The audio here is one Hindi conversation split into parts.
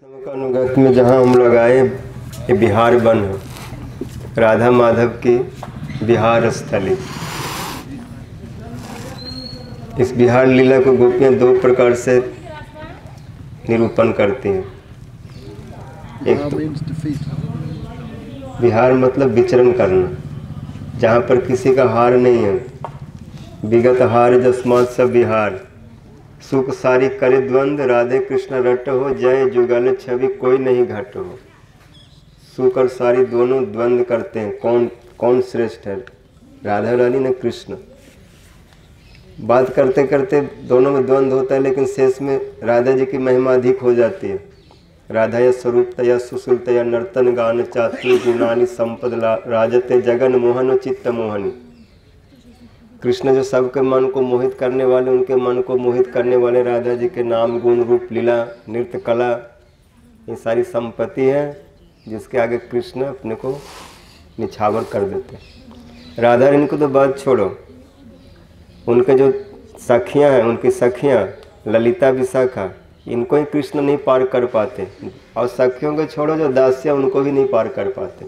का अनुगत में जहाँ हम लोग आए, ये बिहार वन है, राधा माधव की बिहार स्थली। इस बिहार लीला को गोपियाँ दो प्रकार से निरूपण करती हैं। एक तो बिहार मतलब विचरण करना, जहाँ पर किसी का हार नहीं है। विगत हार जसमात सब बिहार, सुख सारी करे द्वंद, राधे कृष्ण रट हो, जय जुगल छवि कोई नहीं घट हो। सुख और सारी दोनों द्वंद करते हैं, कौन श्रेष्ठ है, राधा रानी ने कृष्ण। बात करते करते दोनों में द्वंद होता है, लेकिन शेष में राधा जी की महिमा अधिक हो जाती है। राधा या स्वरूपतया सुशीलतया नर्तन गान चातुर गुणानि संपद राजते जगन मोहन चित्त मोहनी। कृष्ण जो सबके मन को मोहित करने वाले, उनके मन को मोहित करने वाले राधा जी के नाम गुण रूप लीला नृत्य कला, ये सारी संपत्ति है जिसके आगे कृष्ण अपने को निछावर कर देते हैं। राधा रानी को तो बात छोड़ो, उनके जो सखियां हैं, उनकी सखियां ललिता विशाखा, इनको ही कृष्ण नहीं पार कर पाते। और सखियों को छोड़ो, जो दासियां उनको भी नहीं पार कर पाते।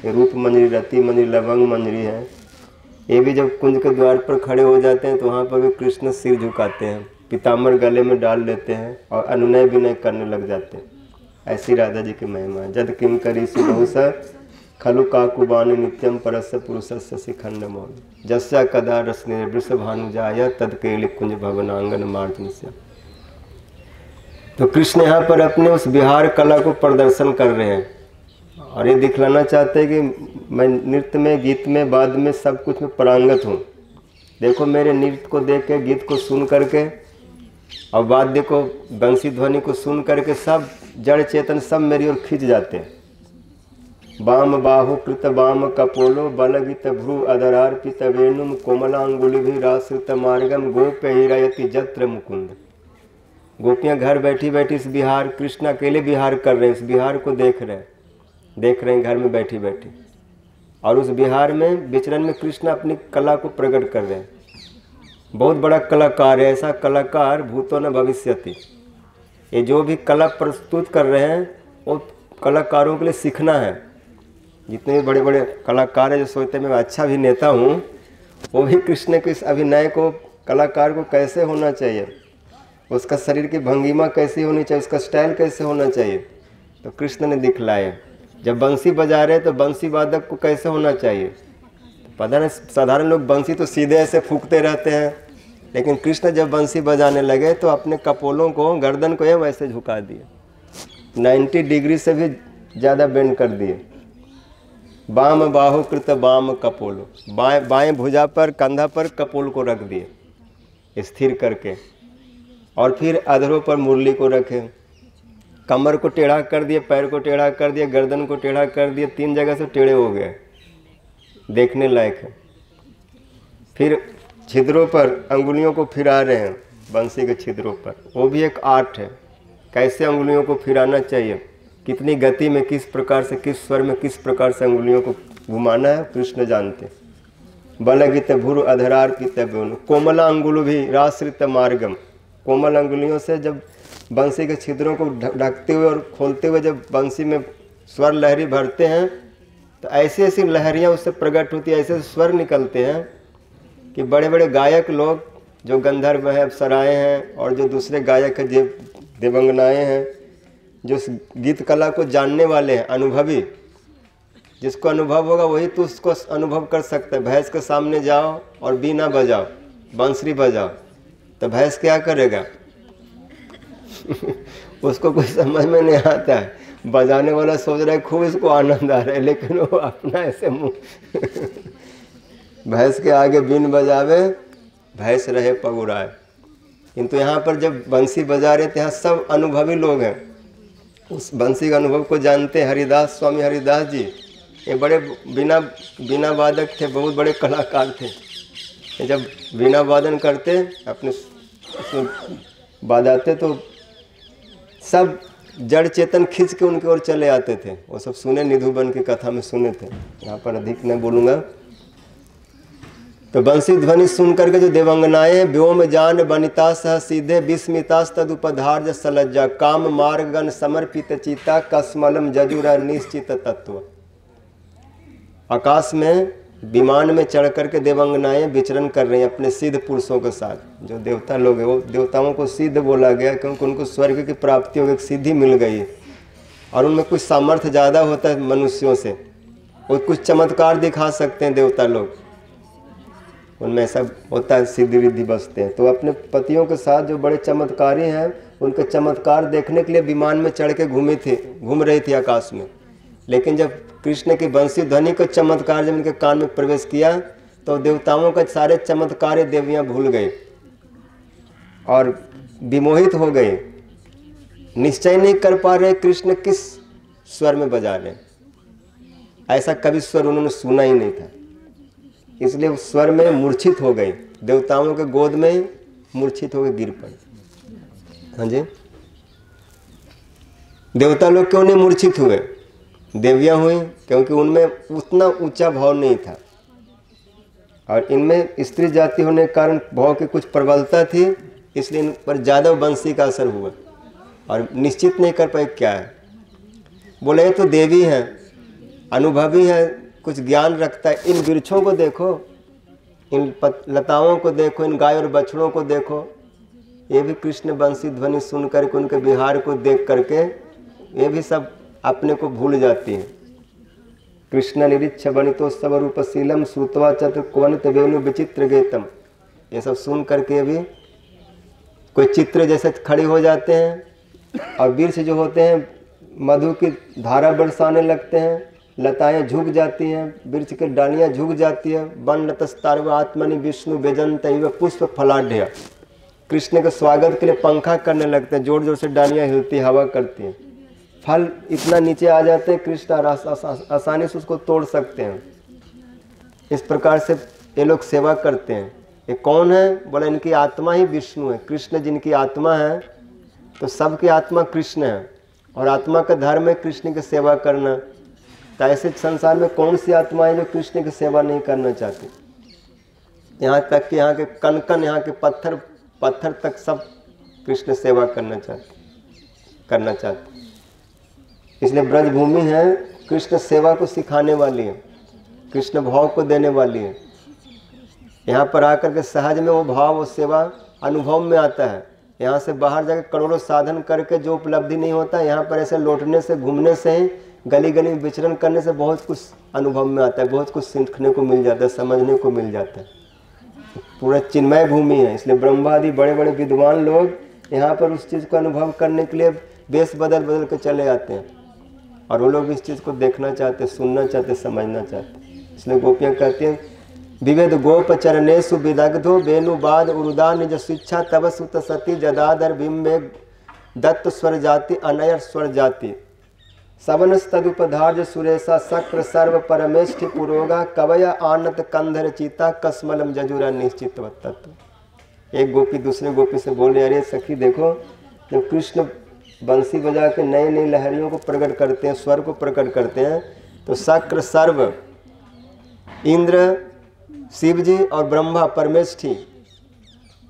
ये रूप मंजरी, रति मंजरी, लवंग मंजरी है, ये भी जब कुंज के द्वार पर खड़े हो जाते हैं तो वहाँ पर भी कृष्ण सिर झुकाते हैं, पीताम्बर गले में डाल लेते हैं और अनुनय विनय करने लग जाते हैं। ऐसी राधा जी की महिमा है। जद किम करी सुबहुस खलु काकुबान नित्यम परस्य पुरुषस्य शिखंड मौन, जस्या कदा रश्मि वृषभानुजाय तद केलि कुंज भवनांगन मार्जनस्य। तो कृष्ण यहाँ पर अपने उस बिहार कला को प्रदर्शन कर रहे हैं और ये दिखलाना चाहते हैं कि मैं नृत्य में, गीत में, वाद में, सब कुछ में पारंगत हूँ। देखो मेरे नृत्य को देख के, गीत को सुन करके और वाद्य को, बंसी ध्वनि को सुन करके सब जड़ चेतन सब मेरी ओर खींच जाते हैं। वाम बाहु कृत वाम कपोलो बलगित भ्रू अधरार्पित वेणुम कोमलांगुलि भी राश्रित मार्गम गोपैरयति जत्र मुकुंद। गोपियाँ घर बैठी बैठी इस बिहार, कृष्ण अकेले बिहार कर रहे हैं, इस बिहार को देख रहे हैं घर में बैठी बैठी। और उस बिहार में विचरण में कृष्ण अपनी कला को प्रकट कर रहे हैं। बहुत बड़ा कलाकार है, ऐसा कलाकार भूतो न भविष्यति। ये जो भी कला प्रस्तुत कर रहे हैं वो कलाकारों के लिए सीखना है। जितने भी बड़े बड़े कलाकार हैं जो सोचते हैं मैं अच्छा अभिनेता हूँ, वो भी कृष्ण के इस अभिनय को, कलाकार को कैसे होना चाहिए, उसका शरीर की भंगिमा कैसी होनी चाहिए, उसका स्टाइल कैसे होना चाहिए, तो कृष्ण ने दिखलाया। जब बंसी बजा रहे तो बंसी वादक को कैसे होना चाहिए। पता नहीं, साधारण लोग बंसी तो सीधे ऐसे फूंकते रहते हैं, लेकिन कृष्ण जब बंसी बजाने लगे तो अपने कपोलों को, गर्दन को ये वैसे झुका दिए, 90 डिग्री से भी ज़्यादा बेंड कर दिए। बाम बाहु कृत बाम कपोलो, बाएं भुजा पर, कंधा पर कपोल को रख दिए स्थिर करके, और फिर अधरों पर मुरली को रखे, कमर को टेढ़ा कर दिए, पैर को टेढ़ा कर दिया, गर्दन को टेढ़ा कर दिया, 3 जगह से टेढ़े हो गए, देखने लायक है। फिर छिद्रों पर अंगुलियों को फिरा रहे हैं, बंसी के छिद्रों पर, वो भी एक आर्ट है। कैसे अंगुलियों को फिराना चाहिए, कितनी गति में, किस प्रकार से, किस स्वर में, किस प्रकार से अंगुलियों को घुमाना है, कृष्ण जानते। बलगित भुर अधरार्पित कोमला अंगुल भी राश्रित मार्गम, कोमल अंगुलियों से जब बंसी के छिद्रों को ढकते हुए और खोलते हुए जब बंसी में स्वर लहरी भरते हैं तो ऐसी ऐसी लहरियाँ उससे प्रकट होती है, ऐसे स्वर निकलते हैं कि बड़े बड़े गायक लोग जो गंधर्व हैं, अप्सराएँ हैं, और जो दूसरे गायक हैं, देवंगनाएँ हैं, जो गीत कला को जानने वाले हैं, अनुभवी, जिसको अनुभव होगा वही तो उसको अनुभव कर सकता है। भैंस के सामने जाओ और बीना बजाओ, बांसुरी बजाओ, तो भैंस क्या करेगा उसको कुछ समझ में नहीं आता है। बजाने वाला सोच रहा है खूब इसको आनंद आ रहा है, लेकिन वो अपना ऐसे मुंह भैंस के आगे बीन बजावे, भैंस रहे पगुराए। किंतु यहाँ पर जब बंसी बजा रहे थे, यहाँ सब अनुभवी लोग हैं, उस बंसी के अनुभव को जानते हैं। हरिदास, स्वामी हरिदास जी, ये बड़े बीना वादक थे, बहुत बड़े कलाकार थे। ये जब बीना वादन करते, अपने बजाते, तो सब जड़ चेतन खींच के उनकी ओर चले आते थे। वो सब सुने, निधुबन की कथा में सुने थे, यहाँ पर अधिक नहीं बोलूँगा। तो बंसी ध्वनि सुन करके जो देवंगनाएं व्योम जान बनिता सह सीधे विस्मितास तदुपधार्य सलज्जा काम मार्गन समर्पित चिता कसमलम जजुरा निश्चित तत्व। आकाश में विमान में चढ़ करके देवंगनाएं विचरण कर रही हैं अपने सिद्ध पुरुषों के साथ। जो देवता लोग हैं वो देवताओं को सिद्ध बोला गया क्योंकि उनको स्वर्ग की प्राप्ति हो गई, सिद्धि मिल गई और उनमें कुछ सामर्थ्य ज़्यादा होता है मनुष्यों से, वो कुछ चमत्कार दिखा सकते हैं देवता लोग, उनमें ऐसा होता है, सिद्धि विद्धि बसते हैं। तो अपने पतियों के साथ जो बड़े चमत्कारी हैं उनके चमत्कार देखने के लिए विमान में चढ़ के घूम रही थी आकाश में। लेकिन जब कृष्ण की बंसी ध्वनि को चमत्कार जब उनके कान में प्रवेश किया तो देवताओं का सारे चमत्कार देवियां भूल गई और विमोहित हो गए, निश्चय नहीं कर पा रहे कृष्ण किस स्वर में बजा रहे। ऐसा कभी स्वर उन्होंने सुना ही नहीं था, इसलिए उस स्वर में मूर्छित हो गए, देवताओं के गोद में मूर्छित हो गए, गिर पड़े। हाँ जी, देवता लोग क्यों नहीं मूर्छित हुए? देवियां हुई क्योंकि उनमें उतना ऊंचा भाव नहीं था और इनमें स्त्री जाति होने के कारण भाव की कुछ प्रबलता थी, इसलिए इन पर ज़्यादा बंसी का असर हुआ और निश्चित नहीं कर पाए क्या है। बोले तो देवी हैं, अनुभवी है, कुछ ज्ञान रखता है। इन वृक्षों को देखो, इन लताओं को देखो, इन गाय और बछड़ों को देखो, ये भी कृष्ण बंसी ध्वनि सुन करके उनके विहार को देख करके ये भी सब अपने को भूल जाती हैं। कृष्ण निरीक्ष बनितोत्सव रूपशीलम श्रुत्वा चतुर्कोणित वेणु विचित्र गेतम, ये सब सुन करके भी कोई चित्र जैसे खड़े हो जाते हैं और वृक्ष जो होते हैं मधु की धारा बरसाने लगते हैं, लताएं झुक जाती हैं, वृक्ष की डालियां झुक जाती है। वन लतस्तार्व आत्मनि विष्णु व्यजंत पुष्प फलाढ़, कृष्ण के स्वागत के लिए पंखा करने लगते हैं, जोर जोर से डालियां हिलती हवा करती हैं। फल इतना नीचे आ जाते हैं कृष्ण आसानी से उसको तोड़ सकते हैं। इस प्रकार से ये लोग सेवा करते हैं। ये कौन है? बोला इनकी आत्मा ही विष्णु है। कृष्ण जिनकी आत्मा है तो सबकी आत्मा कृष्ण है और आत्मा का धर्म है कृष्ण की सेवा करना। तो ऐसे संसार में कौन सी आत्मा है जो कृष्ण की सेवा नहीं करना चाहती? यहाँ तक कि यहाँ के कण-कण, यहाँ के पत्थर तक सब कृष्ण सेवा करना चाहते। इसलिए ब्रजभूमि है कृष्ण सेवा को सिखाने वाली है, कृष्ण भाव को देने वाली है। यहाँ पर आकर के सहज में वो भाव, वो सेवा अनुभव में आता है। यहाँ से बाहर जाकर करोड़ों साधन करके जो उपलब्धि नहीं होता, यहाँ पर ऐसे लौटने से, घूमने से, गली गली में विचरण करने से बहुत कुछ अनुभव में आता है, बहुत कुछ सीखने को मिल जाता है, समझने को मिल जाता है। पूरा चिन्मय भूमि है, इसलिए ब्रह्मा आदि बड़े बड़े विद्वान लोग यहाँ पर उस चीज़ को अनुभव करने के लिए वेश बदल के चले आते हैं और वो लोग इस चीज़ को देखना चाहते, सुनना चाहते, समझना चाहते। इसलिए गोपियाँ कहती हैं विवेद गोप चरणेशु विदग्धो वेणुबाद उरुदा निज शिक्षा तब सुत सती जदादर बिम्बे दत्त स्वर जाति अनयर स्वर जाति सवनस तदुपधार्य सुरेशा शक्र सर्व परमेष्ठि पुरोगा कवया आनत कंधर चीता कसमलम जजुरा निश्चित तत्व। एक गोपी दूसरे गोपी से बोल रही, अरे सखी देखो, जब कृष्ण बंसी बजा के नई नई लहरियों को प्रकट करते हैं, स्वर को प्रकट करते हैं, तो शक्र सर्व, इंद्र, शिव जी और ब्रह्मा परमेष्ठि,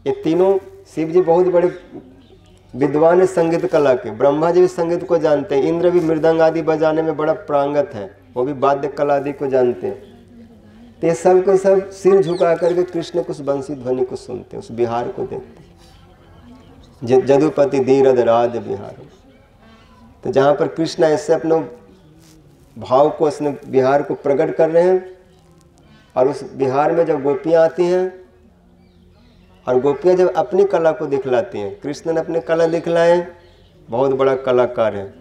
ये तीनों, शिव जी बहुत बड़े विद्वान है संगीत कला के, ब्रह्मा जी भी संगीत को जानते हैं, इंद्र भी मृदंग आदि बजाने में बड़ा प्रांगत है, वो भी वाद्य कला आदि को जानते हैं। तो ये सब के सब सिर झुका करके कृष्ण को उस बंसी ध्वनि को सुनते हैं, उस बिहार को देखते हैं। जदुपति धीरज राज बिहार। तो जहाँ पर कृष्ण ऐसे अपने भाव को, उसने बिहार को प्रकट कर रहे हैं और उस बिहार में जब गोपियाँ आती हैं और गोपियाँ जब अपनी कला को दिखलाती हैं, कृष्ण ने अपनी कला दिखलाए, बहुत बड़ा कलाकार है,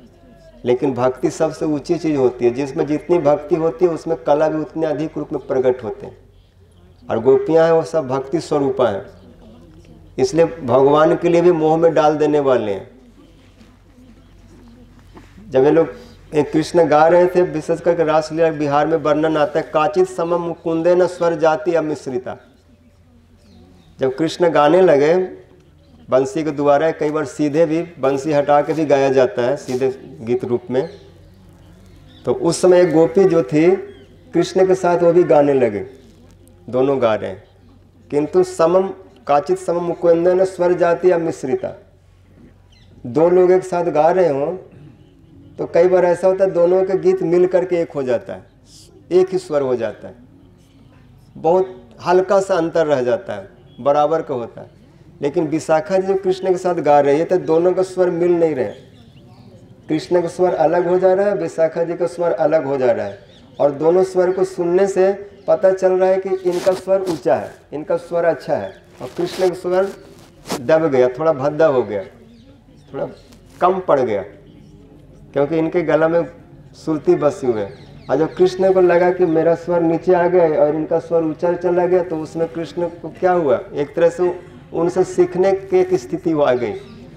लेकिन भक्ति सबसे ऊंची चीज़ होती है, जिसमें जितनी भक्ति होती है उसमें कला भी उतने अधिक रूप में प्रकट होते हैं। और गोपियाँ हैं वो सब भक्ति स्वरूपा हैं, इसलिए भगवान के लिए भी मोह में डाल देने वाले हैं। जब ये लोग कृष्ण गा रहे थे, विशेष करके रासलीला बिहार में वर्णन आता है, काचित समम मुकुंदे न स्वर जाति अमिश्रिता। जब कृष्ण गाने लगे बंसी के द्वारा, कई बार सीधे भी बंसी हटा के भी गाया जाता है सीधे गीत रूप में, तो उस समय एक गोपी जो थी कृष्ण के साथ वो भी गाने लगे, दोनों गा रहे हैं। किंतु समम काचित समम मुकुंदन स्वर जाति या मिश्रिता। दो लोग एक साथ गा रहे हों तो कई बार ऐसा होता है दोनों के गीत मिल करके एक हो जाता है, एक ही स्वर हो जाता है, बहुत हल्का सा अंतर रह जाता है, बराबर का होता है। लेकिन विशाखा जी जो कृष्ण के साथ गा रही है तो दोनों का स्वर मिल नहीं रहे, कृष्ण का स्वर अलग हो जा रहा है, विशाखा जी का स्वर अलग हो जा रहा है। और दोनों स्वर को सुनने से पता चल रहा है कि इनका स्वर ऊंचा है, इनका स्वर अच्छा है, और कृष्ण का स्वर दब गया, थोड़ा भद्दा हो गया, थोड़ा कम पड़ गया, क्योंकि इनके गला में सुरती बसी हुई है। और जब कृष्ण को लगा कि मेरा स्वर नीचे आ गया और इनका स्वर ऊंचा चला गया, तो उसमें कृष्ण को क्या हुआ, एक तरह से उनसे सीखने की एक स्थिति आ गई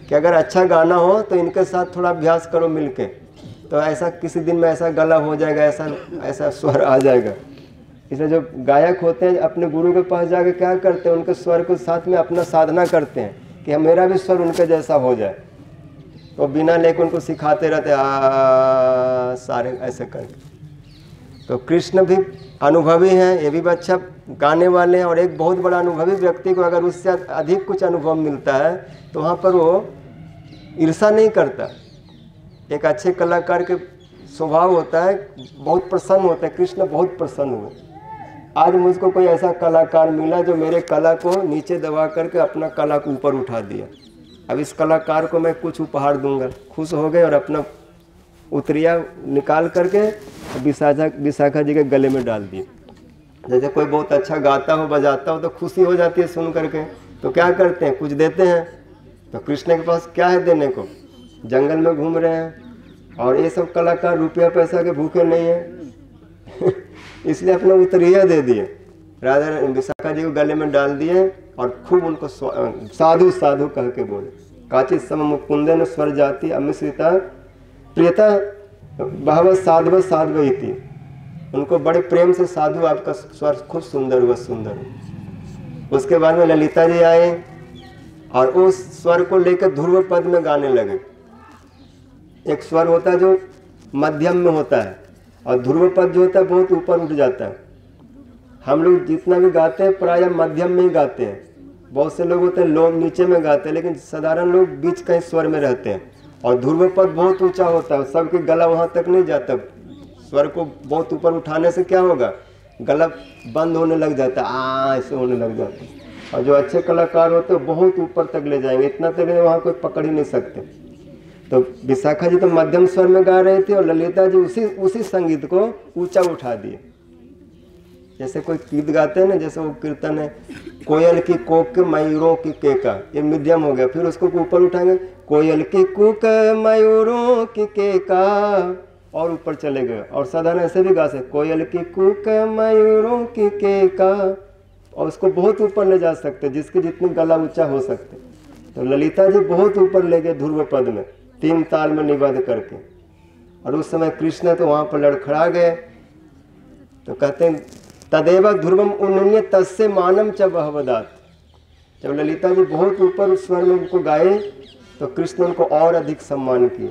कि अगर अच्छा गाना हो तो इनके साथ थोड़ा अभ्यास करो मिलके, तो ऐसा किसी दिन में ऐसा गला हो जाएगा, ऐसा स्वर आ जाएगा। इसलिए जो गायक होते हैं अपने गुरु के पास जाके क्या करते हैं, उनके स्वर को साथ में अपना साधना करते हैं कि मेरा भी स्वर उनके जैसा हो जाए। तो बिना लेके उनको सिखाते रहते सारे ऐसे करके। तो कृष्ण भी अनुभवी हैं, ये भी अच्छा गाने वाले हैं, और एक बहुत बड़ा अनुभवी व्यक्ति को अगर उससे अधिक कुछ अनुभव मिलता है तो वहाँ पर वो ईर्षा नहीं करता। एक अच्छे कलाकार के स्वभाव होता है, बहुत प्रसन्न होता है। कृष्ण बहुत प्रसन्न हुए, आज मुझको कोई ऐसा कलाकार मिला जो मेरे कला को नीचे दबा करके अपना कला को ऊपर उठा दिया, अब इस कलाकार को मैं कुछ उपहार दूंगा। खुश हो गए और अपना उतरिया निकाल करके विशाखा जी के गले में डाल दिए। जैसे कोई बहुत अच्छा गाता हो बजाता हो तो खुशी हो जाती है सुन करके, तो क्या करते हैं, कुछ देते हैं। तो कृष्ण के पास क्या है देने को, जंगल में घूम रहे हैं और ये सब कलाकार रुपया पैसा के भूखे नहीं है इसलिए अपना उतरिया दे दिए, राधा विशाखा जी को गले में डाल दिए और खूब उनको साधु साधु कह के बोले। काचित सम मुकुंदन स्वर जाति अमिश्रिता प्रियता बहव साधव साधव इति। उनको बड़े प्रेम से साधु आपका स्वर खूब सुंदर हुआ, सुंदर हुआ। उसके बाद में ललिता जी आए और उस स्वर को लेकर ध्रुव पद में गाने लगे। एक स्वर होता है जो मध्यम में होता है और ध्रुव पद जो होता है बहुत ऊपर उठ जाता है। हम लोग जितना भी गाते हैं प्रायः मध्यम में ही गाते हैं, बहुत से लोग होते हैं लो नीचे में गाते हैं, लेकिन साधारण लोग बीच कहीं स्वर में रहते हैं। और ध्रुव पद बहुत ऊंचा होता है, सबके गला वहाँ तक नहीं जाता। स्वर को बहुत ऊपर उठाने से क्या होगा, गला बंद होने लग जाता है, ऐसे होने लग जाता है। और जो अच्छे कलाकार होते हैं बहुत ऊपर तक ले जाएंगे, इतना तक वहाँ कोई पकड़ ही नहीं सकते। तो विशाखा जी तो मध्यम स्वर में गा रहे थे और ललिता जी उसी संगीत को ऊंचा उठा दिए। जैसे कोई गीत गाते हैं ना, जैसे वो कीर्तन है, कोयल की कोक के मयूरों की केका, ये मध्यम हो गया, फिर उसको ऊपर उठाएंगे, कोयल की कूक मयूरों की केका, और ऊपर चले गए। और साधारण ऐसे भी गा सकते, कोयल की कूक मयूरों की केका, और उसको बहुत ऊपर ले जा सकते जिसके जितनी गला ऊंचा हो सकते। तो ललिता जी बहुत ऊपर ले गए ध्रुव पद में, 3 ताल में निबद्ध करके। और उस समय कृष्ण तो वहाँ पर लड़खड़ा गए। तो कहते हैं तदेव ध्रुवम उन्नय तस्य मानम च बहवदात। जब ललिता जी बहुत ऊपर उस स्वर में उनको गाए तो कृष्ण उनको और अधिक सम्मान किए।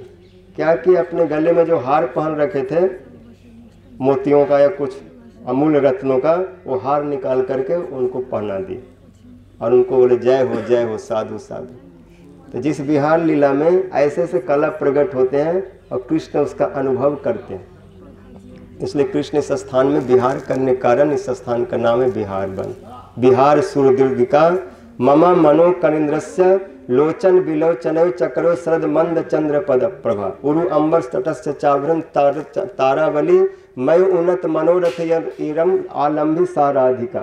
क्या किए, अपने गले में जो हार पहन रखे थे मोतियों का या कुछ अमूल्य रत्नों का, वो हार निकाल करके उनको पहना दिए और उनको बोले जय हो साधु साधु। तो जिस बिहार लीला में ऐसे ऐसे कला प्रकट होते हैं और कृष्ण उसका अनुभव करते हैं, इसलिए कृष्ण इस स्थान में विहार करने के कारण इस स्थान का नाम है बिहार वन। बिहार सुरदुर्गिका ममा मनो कनिंद्रस्य लोचन विलोचन चक्रो शरद मंद चंद्र पद प्रभा उरु अंबर तटस्य चावरन तारावली मय उन्नत मनोरथ इरम आलम्बी साराधिका।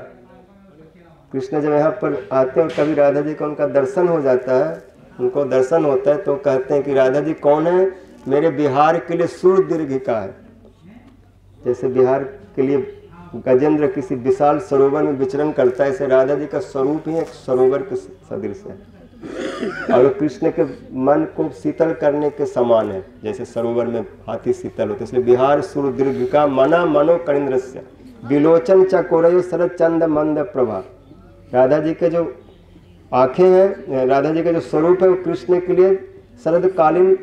कृष्ण जब यहाँ पर आते हैं और कभी राधा जी का उनका दर्शन हो जाता है, उनको दर्शन होता है, तो कहते हैं कि राधा जी कौन है, मेरे बिहार के लिए सुर दीर्घिका है। जैसे बिहार के लिए गजेंद्र किसी विशाल सरोवर में विचरण करता है, ऐसे राधा जी का स्वरूप ही एक सरोवर के सदृश है और कृष्ण के मन को शीतल करने के समान है, जैसे सरोवर में हाथी शीतल होते। इसलिए बिहार सुर दीर्घिका मना मनो कनिंद्रस्य विलोचन चकोरयो शरद चंद मंद प्रभा। राधा जी के जो आँखें हैं, राधा जी का जो स्वरूप है वो कृष्ण के लिए शरदकालीन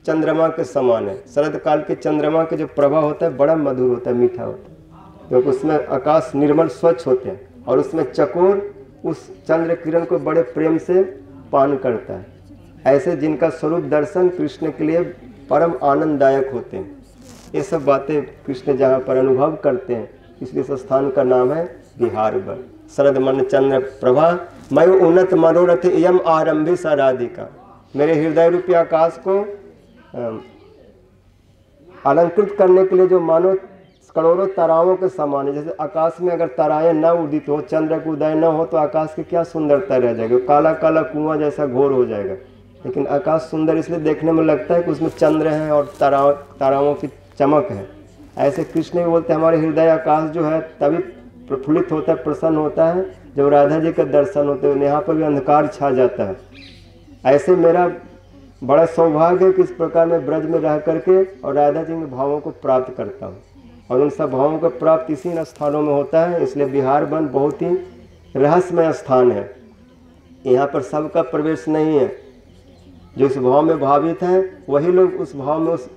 चंद्रमा के समान है। शरद काल के चंद्रमा के जो प्रभा होता है बड़ा मधुर होता है, मीठा होता है, क्योंकि उसमें आकाश निर्मल स्वच्छ होते हैं और उसमें चकोर उस चंद्र किरण को बड़े प्रेम से पान करता है। ऐसे जिनका स्वरूप दर्शन कृष्ण के लिए परम आनंददायक होते हैं। ये सब बातें कृष्ण जहाँ पर अनुभव करते हैं, इसलिए इस स्थान का नाम है बिहार वन। शरद मन चंद्र प्रभा मय उन्नत मनोरथ यम आरंभी सा राधिका। मेरे हृदय रूपी आकाश को अलंकृत करने के लिए जो मानो करोड़ों ताराओं के समान है। जैसे आकाश में अगर ताराएं न उदित हो, चंद्र का उदय न हो, तो आकाश की क्या सुंदरता रह जाएगी, काला काला कुआं जैसा घोर हो जाएगा। लेकिन आकाश सुंदर इसलिए देखने में लगता है कि उसमें चंद्र है और ताराओं की चमक है। ऐसे कृष्ण भी बोलते हैं हमारे हृदय आकाश जो है तभी प्रफुल्लित होता है, प्रसन्न होता है जब राधा जी का दर्शन होते हैं। यहाँ पर भी अंधकार छा जाता है। ऐसे मेरा बड़ा सौभाग्य है कि इस प्रकार मैं ब्रज में रह करके और राधा जी के भावों को प्राप्त करता हूँ, और उन सब भावों का प्राप्त इसी स्थानों में होता है। इसलिए बिहार वन बहुत ही रहस्यमय स्थान है। यहाँ पर सबका प्रवेश नहीं है। जो इस भाव में भावित है वही लोग उस भाव में उस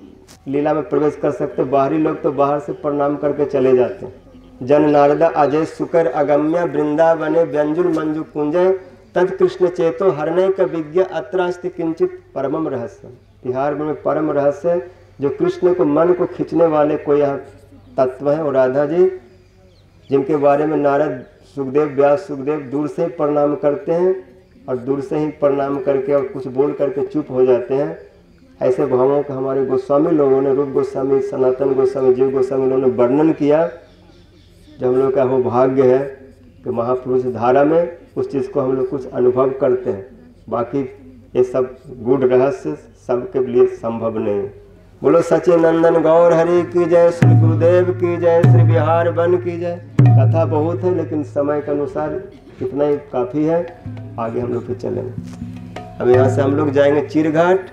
लीला में प्रवेश कर सकते। बाहरी लोग तो बाहर से प्रणाम करके चले जाते हैं। जन नारदा अजय सुकर अगम्य वृंदावने व्यंजुल मंजु कुंजय तद कृष्ण चेतो हरणे का विज्ञ अत्रास्ति किंचित परमम रहस्य। बिहार में परम रहस्य जो कृष्ण को मन को खींचने वाले कोई यह तत्व है। और राधा जी जिनके बारे में नारद सुखदेव व्यास सुखदेव दूर से प्रणाम करते हैं और दूर से ही प्रणाम करके और कुछ बोल करके चुप हो जाते हैं। ऐसे भावों का हमारे गोस्वामी लोगों ने, रूप गोस्वामी, सनातन गोस्वामी, जीव गोस्वामी लोगों ने वर्णन किया। जो हम लोग का वो भाग्य है कि महापुरुष धारा में उस चीज़ को हम लोग कुछ अनुभव करते हैं। बाकी ये सब गूढ़ रहस्य सबके लिए संभव नहीं है। बोलो सच्चिदानंद गौर हरि की जय, श्री गुरुदेव की जय, श्री बिहार वन की जय। कथा बहुत है लेकिन समय के अनुसार इतना ही काफ़ी है। आगे हम लोग फिर चलेंगे। अब यहाँ से हम लोग जाएंगे चीरघाट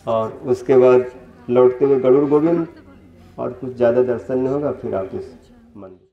और उसके बाद लौटते हुए गरुड़ गोविंद, और कुछ ज़्यादा दर्शन नहीं होगा, फिर आप इस मंदिर